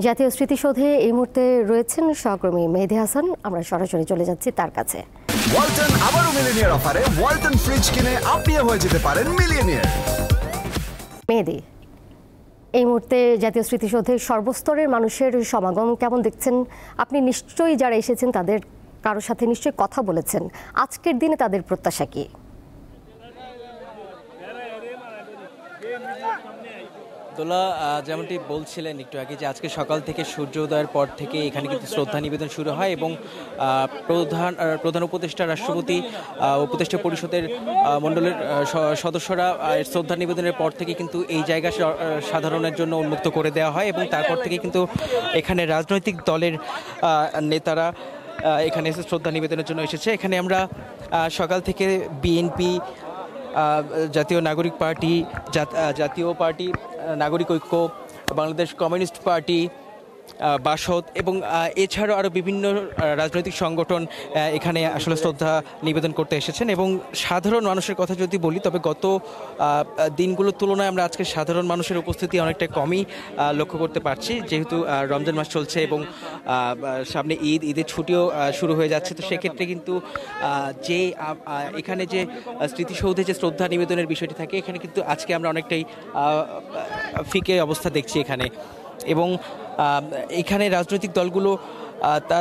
জাতীয় স্মৃতিসৌধে এই মুহূর্তে রয়েছেন সহকর্মী মেহেদী হাসান। আমরা সরাসরি চলে যাচ্ছি তার কাছে। ওয়ালটন আবারও মিলিয়নিয়ার অফারে ওয়ালটন ফ্রিজ কিনে আপনিও হয়ে যেতে পারেন মিলিয়নিয়ার। মেহেদী, এই মুহূর্তে জাতীয় স্মৃতিসৌধে সর্বস্তরের মানুষের সমাগম কেমন দেখছেন আপনি? নিশ্চয়ই যারা এসেছেন তাদের কারোর সাথে নিশ্চয়ই কথা বলেছেন। আজকের দিনে তাদের প্রত্যাশা কি? দোলা, যেমনটি বলছিলেন একটু আগে যে আজকে সকাল থেকে সূর্য উদয়ের পর থেকে এখানে কিন্তু শ্রদ্ধা নিবেদন শুরু হয় এবং প্রধান উপদেষ্টা রাষ্ট্রপতি উপদেষ্টা পরিষদের মণ্ডলের সদস্যরা শ্রদ্ধা নিবেদনের পর থেকে কিন্তু এই জায়গা সাধারণের জন্য উন্মুক্ত করে দেওয়া হয় এবং তারপর থেকে কিন্তু এখানে রাজনৈতিক দলের নেতারা এখানে এসে শ্রদ্ধা নিবেদনের জন্য এসেছে। এখানে আমরা সকাল থেকে বিএনপি, জাতীয় নাগরিক পার্টি, জাতীয় পার্টি, নাগরিক ঐক্য, বাংলাদেশ কমিউনিস্ট পার্টি, বাসদ এবং এছাড়াও আরও বিভিন্ন রাজনৈতিক সংগঠন এখানে আসলে শ্রদ্ধা নিবেদন করতে এসেছেন। এবং সাধারণ মানুষের কথা যদি বলি, তবে গত দিনগুলোর তুলনায় আমরা আজকে সাধারণ মানুষের উপস্থিতি অনেকটা কমই লক্ষ্য করতে পারছি, যেহেতু রমজান মাস চলছে এবং সামনে ঈদের ছুটিও শুরু হয়ে যাচ্ছে। তো সেক্ষেত্রে কিন্তু যে এখানে যে স্মৃতিসৌধে যে শ্রদ্ধা নিবেদনের বিষয়টি থাকে, এখানে কিন্তু আজকে আমরা অনেকটাই ফিকে অবস্থা দেখছি এখানে। এবং এখানে রাজনৈতিক দলগুলো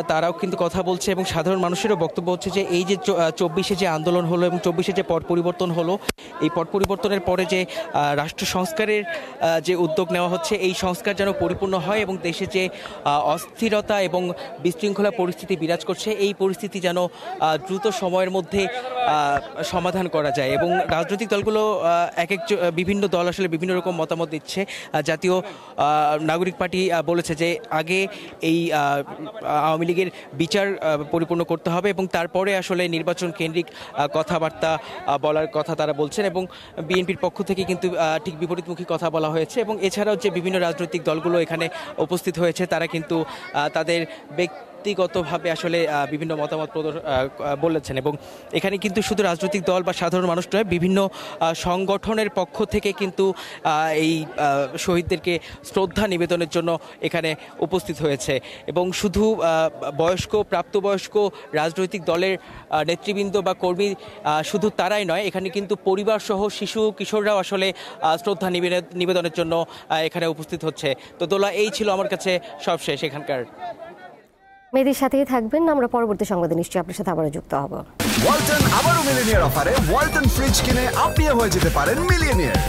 তারাও কিন্তু কথা বলছে এবং সাধারণ মানুষেরও বক্তব্য হচ্ছে যে এই যে 24-এ যে আন্দোলন হলো এবং 24-এ যে পট পরিবর্তন হলো, এই পট পরিবর্তনের পরে যে রাষ্ট্র সংস্কারের যে উদ্যোগ নেওয়া হচ্ছে, এই সংস্কার যেন পরিপূর্ণ হয় এবং দেশে যে অস্থিরতা এবং বিশৃঙ্খলা পরিস্থিতি বিরাজ করছে, এই পরিস্থিতি যেন দ্রুত সময়ের মধ্যে সমাধান করা যায়। এবং রাজনৈতিক দলগুলো বিভিন্ন দল আসলে বিভিন্ন রকম মতামত দিচ্ছে। জাতীয় নাগরিক পার্টি বলেছে যে আগে এই আওয়ামী লীগের বিচার পরিপূর্ণ করতে হবে এবং তারপরে আসলে নির্বাচন কেন্দ্রিক কথাবার্তা বলার কথা তারা বলছেন। এবং বিএনপির পক্ষ থেকে কিন্তু ঠিক বিপরীতমুখী কথা বলা হয়েছে। এবং এছাড়াও যে বিভিন্ন রাজনৈতিক দলগুলো এখানে উপস্থিত হয়েছে, তারা কিন্তু তাদের ব্যক্তিগতভাবে আসলে বিভিন্ন মতামত বলেছেন। এবং এখানে কিন্তু শুধু রাজনৈতিক দল বা সাধারণ মানুষ নয়, বিভিন্ন সংগঠনের পক্ষ থেকে কিন্তু এই শহীদদেরকে শ্রদ্ধা নিবেদনের জন্য এখানে উপস্থিত হয়েছে। এবং শুধু বয়স্ক, প্রাপ্তবয়স্ক রাজনৈতিক দলের নেতৃবৃন্দ বা কর্মী শুধু তারাই নয়, এখানে কিন্তু পরিবার সহ শিশু কিশোররাও আসলে শ্রদ্ধা নিবেদনের জন্য এখানে উপস্থিত হচ্ছে। তো দোলা, এই ছিল আমার কাছে সবশেষ এখানকার। মেহেদীর সাথেই থাকবেন, আমরা পরবর্তী সংবাদে নিশ্চয়ই আপনার সাথে আবারও যুক্ত হব। ওয়ালটন আবারও মিলিয়নিয়ার অফারে ওয়ালটন ফ্রিজ কিনে আপনিও হয়ে যেতে পারেন মিলিয়নিয়ার।